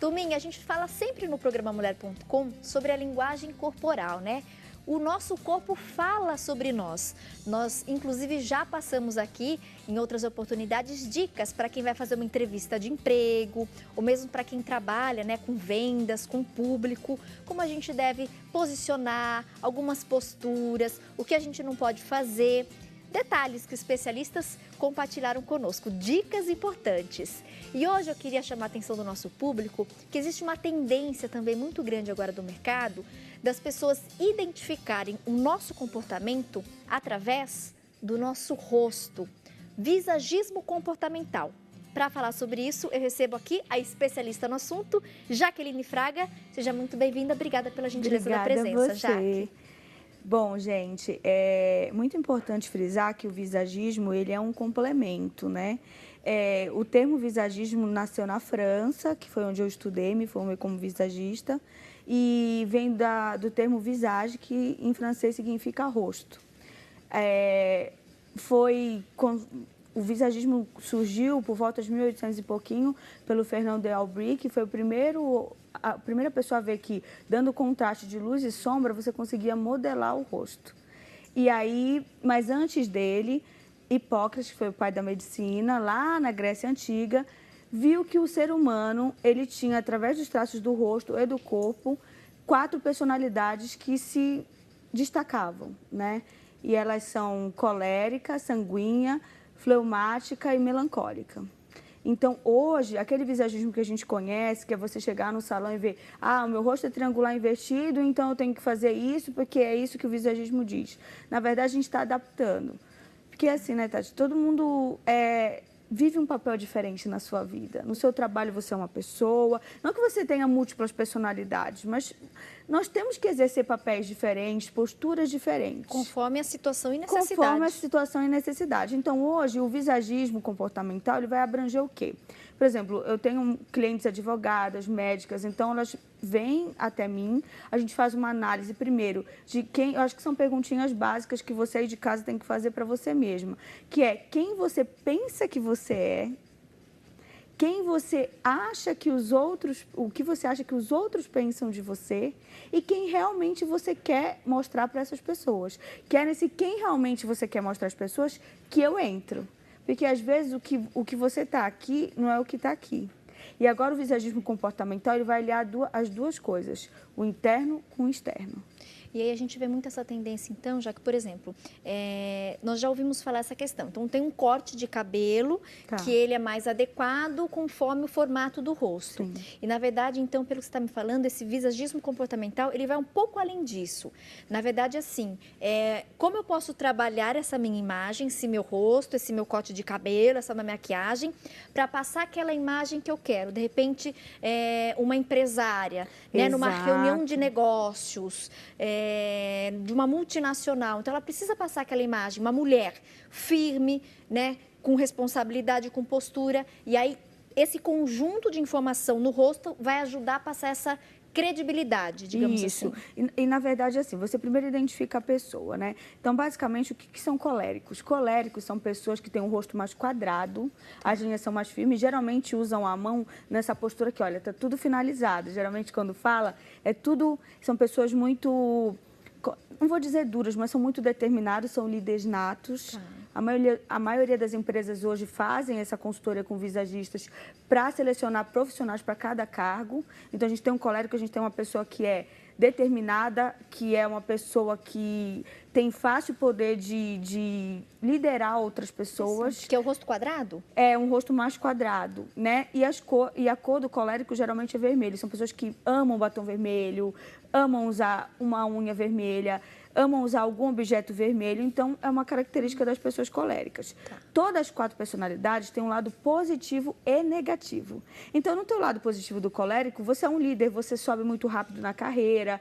Turminha, a gente fala sempre no programa Mulher.com sobre a linguagem corporal, né? O nosso corpo fala sobre nós. Nós, inclusive, já passamos aqui, em outras oportunidades, dicas para quem vai fazer uma entrevista de emprego, ou mesmo para quem trabalha, né, com vendas, com público, como a gente deve posicionar, algumas posturas, o que a gente não pode fazer. Detalhes que especialistas compartilharam conosco, dicas importantes. E hoje eu queria chamar a atenção do nosso público que existe uma tendência também muito grande agora do mercado das pessoas identificarem o nosso comportamento através do nosso rosto. Visagismo comportamental. Para falar sobre isso, eu recebo aqui a especialista no assunto, Jaqueline Fraga. Seja muito bem-vinda, obrigada pela gentileza da presença, Jaque. Bom, gente, é muito importante frisar que o visagismo ele é um complemento, né? O termo visagismo nasceu na França, que foi onde eu estudei, me formei como visagista, e vem do termo visage, que em francês significa rosto. O visagismo surgiu por volta de 1800 e pouquinho pelo Fernand de Albry, que foi a primeira pessoa a ver que, dando contraste de luz e sombra, você conseguia modelar o rosto. E aí, mas antes dele, Hipócrates, que foi o pai da medicina, lá na Grécia Antiga, viu que o ser humano, ele tinha, através dos traços do rosto e do corpo, 4 personalidades que se destacavam, né? E elas são colérica, sanguínea, fleumática e melancólica. Então, hoje, aquele visagismo que a gente conhece, que é você chegar no salão e ver, o meu rosto é triangular invertido, então eu tenho que fazer isso, porque é isso que o visagismo diz. Na verdade, a gente está adaptando. Porque assim, né, Tati, todo mundo vive um papel diferente na sua vida. No seu trabalho você é uma pessoa, não que você tenha múltiplas personalidades, mas nós temos que exercer papéis diferentes, posturas diferentes. Conforme a situação e necessidade. Conforme a situação e necessidade. Então, hoje, o visagismo comportamental, ele vai abranger o quê? Por exemplo, eu tenho clientes advogadas, médicas, então elas vêm até mim, a gente faz uma análise primeiro de quem, eu acho que são perguntinhas básicas que você aí de casa tem que fazer para você mesma, que é quem você pensa que você é, quem você acha que os outros, o que você acha que os outros pensam de você e quem realmente você quer mostrar para essas pessoas. Que é nesse quem realmente você quer mostrar às pessoas que eu entro. Porque às vezes o que você está aqui não é o que está aqui. E agora o visagismo comportamental ele vai aliar as duas coisas, o interno com o externo. E aí a gente vê muito essa tendência, então, já que, por exemplo, nós já ouvimos falar essa questão. Então, tem um corte de cabelo que ele é mais adequado conforme o formato do rosto. Sim. E, na verdade, então, pelo que você está me falando, esse visagismo comportamental, ele vai um pouco além disso. Na verdade, assim, como eu posso trabalhar essa minha imagem, esse meu rosto, esse meu corte de cabelo, essa minha maquiagem, para passar aquela imagem que eu quero. De repente, uma empresária, né, numa reunião de negócios, de uma multinacional. Então, ela precisa passar aquela imagem, uma mulher firme, né, com responsabilidade, com postura. E aí, esse conjunto de informação no rosto vai ajudar a passar essa credibilidade, digamos assim. E, na verdade, assim, você primeiro identifica a pessoa, né? Então, basicamente, o que são coléricos? Coléricos são pessoas que têm um rosto mais quadrado, as linhas são mais firmes, geralmente usam a mão nessa postura que, olha, tá tudo finalizado. Geralmente, quando fala, são pessoas muito, não vou dizer duras, mas são muito determinadas, são líderes natos. A maioria das empresas hoje fazem essa consultoria com visagistas para selecionar profissionais para cada cargo. Então, a gente tem um colérico, a gente tem uma pessoa que é determinada, que é uma pessoa que tem fácil poder de liderar outras pessoas. Que é o rosto quadrado? É um rosto mais quadrado, né? E a cor do colérico geralmente é vermelho. São pessoas que amam batom vermelho, amam usar uma unha vermelha, amam usar algum objeto vermelho, então é uma característica das pessoas coléricas. Todas as 4 personalidades têm um lado positivo e negativo. Então, no teu lado positivo do colérico, você é um líder, você sobe muito rápido na carreira,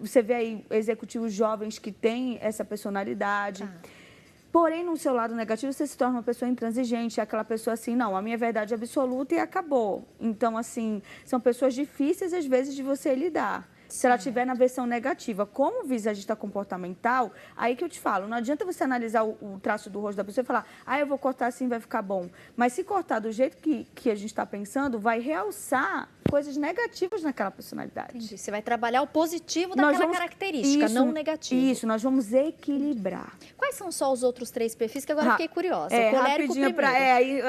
você vê aí executivos jovens que têm essa personalidade. Porém, no seu lado negativo, você se torna uma pessoa intransigente, aquela pessoa assim, não, a minha verdade é absoluta e acabou. Então, assim, são pessoas difíceis, às vezes, de você lidar. Se ela estiver na versão negativa, como visagista comportamental, aí que eu te falo, não adianta você analisar o traço do rosto da pessoa e falar, eu vou cortar assim, vai ficar bom. Mas se cortar do jeito que a gente está pensando, vai realçar coisas negativas naquela personalidade. Entendi. Você vai trabalhar o positivo daquela característica, não o negativo. Isso, nós vamos equilibrar. Quais são só os outros 3 perfis que agora fiquei curiosa? O colérico primeiro. Aí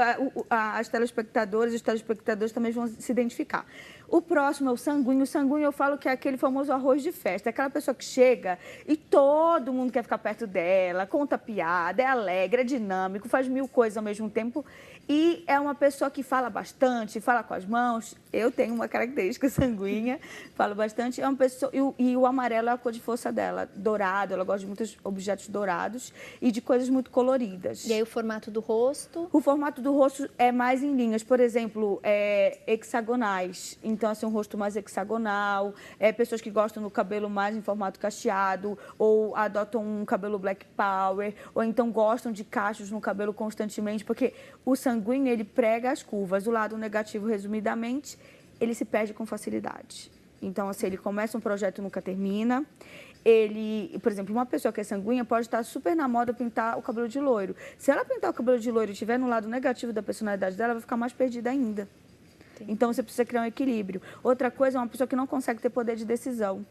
as telespectadoras e os telespectadores também vão se identificar. O próximo é o sanguíneo. O sanguíneo eu falo que é aquele famoso arroz de festa. É aquela pessoa que chega e todo mundo quer ficar perto dela, conta piada, é alegre, é dinâmico, faz 1000 coisas ao mesmo tempo. E é uma pessoa que fala bastante, fala com as mãos. Eu tenho uma característica sanguínea, falo bastante. É uma pessoa, e o amarelo é a cor de força dela, dourado. Ela gosta de muitos objetos dourados e de coisas muito coloridas. E aí o formato do rosto? O formato do rosto é mais em linhas, por exemplo, hexagonais. Então, assim, um rosto mais hexagonal. Pessoas que gostam do cabelo mais em formato cacheado, ou adotam um cabelo black power, ou então gostam de cachos no cabelo constantemente, porque o sanguíneo, ele prega as curvas. O lado negativo, resumidamente, ele se perde com facilidade. Então, assim, ele começa um projeto e nunca termina. Ele, por exemplo, uma pessoa que é sanguínea pode estar super na moda pintar o cabelo de loiro. Se ela pintar o cabelo de loiro e estiver no lado negativo da personalidade dela, vai ficar mais perdida ainda. Então, você precisa criar um equilíbrio. Outra coisa é uma pessoa que não consegue ter poder de decisão.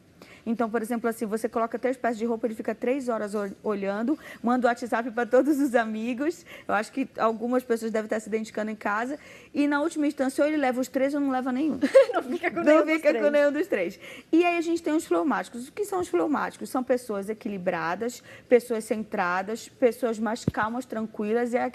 Então, por exemplo, assim, você coloca 3 peças de roupa, ele fica 3 horas olhando, manda o WhatsApp para todos os amigos. Eu acho que algumas pessoas devem estar se identificando em casa. E, na última instância, ou ele leva os 3 ou não leva nenhum. Não fica com nenhum dos 3. E aí a gente tem os fleumáticos. O que são os fleumáticos? São pessoas equilibradas, pessoas centradas, pessoas mais calmas, tranquilas. É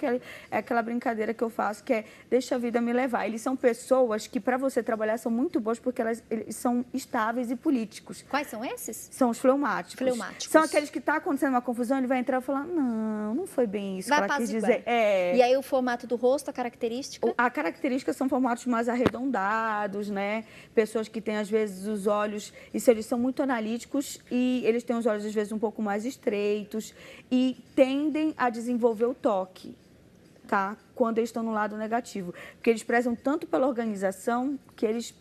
aquela brincadeira que eu faço, que é deixa a vida me levar. Eles são pessoas que, para você trabalhar, são muito boas porque eles são estáveis e políticos. Quais são esses? São os fleumáticos. Fleumáticos. São aqueles que está acontecendo uma confusão, ele vai entrar e falar, não foi bem isso que ela quis dizer. E aí o formato do rosto, a característica? A característica são formatos mais arredondados, né? Pessoas que têm, às vezes, os olhos, isso eles são muito analíticos e eles têm os olhos, às vezes, um pouco mais estreitos e tendem a desenvolver o toque, tá? Quando eles estão no lado negativo. Porque eles prezam tanto pela organização que eles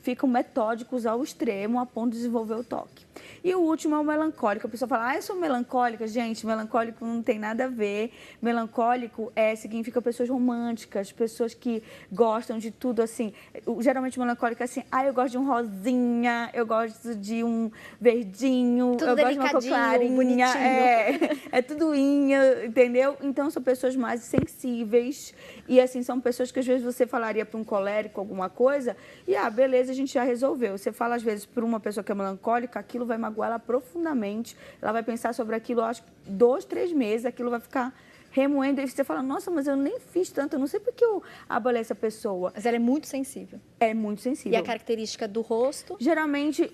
ficam metódicos ao extremo a ponto de desenvolver o toque. E o último é o melancólico. A pessoa fala, eu sou melancólica. Gente, melancólico não tem nada a ver. Melancólico significa pessoas românticas, pessoas que gostam de tudo, assim. Geralmente, melancólico é assim, eu gosto de um rosinha, eu gosto de um verdinho, tudo eu gosto de uma cor clarinha. Bonitinho. É tudo inha, entendeu? Então, são pessoas mais sensíveis. E, assim, são pessoas que, às vezes, você falaria para um colérico alguma coisa e, beleza, a gente já resolveu. Você fala, às vezes, para uma pessoa que é melancólica, aquilo vai magoar ela profundamente. Ela vai pensar sobre aquilo, acho que 2, 3 meses, aquilo vai ficar remoendo. E você fala, nossa, mas eu nem fiz tanto, eu não sei por que eu abalei essa pessoa. Mas ela é muito sensível. É muito sensível. E a característica do rosto? Geralmente,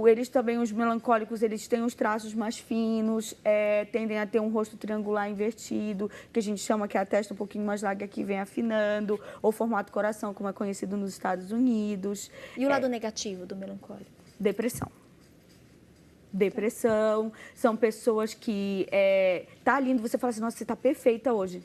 eles também, os melancólicos, eles têm os traços mais finos, tendem a ter um rosto triangular invertido, que a gente chama que é a testa um pouquinho mais larga que vem afinando, ou formato coração, como é conhecido nos Estados Unidos. E o lado negativo do melancólico? Depressão. São pessoas que tá lindo, você fala assim, nossa, você tá perfeita hoje.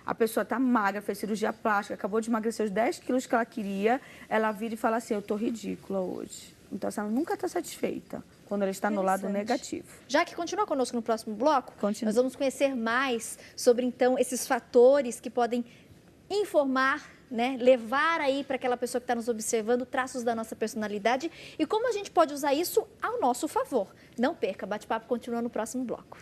A pessoa tá magra, fez cirurgia plástica, acabou de emagrecer os 10 quilos que ela queria, ela vira e fala assim, eu tô ridícula hoje. Então, ela nunca tá satisfeita quando ela está no lado negativo. Já que continua conosco no próximo bloco, Continua. nós vamos conhecer mais sobre, então, esses fatores que podem informar, né, levar aí para aquela pessoa que está nos observando traços da nossa personalidade e como a gente pode usar isso ao nosso favor. Não perca, bate-papo continua no próximo bloco.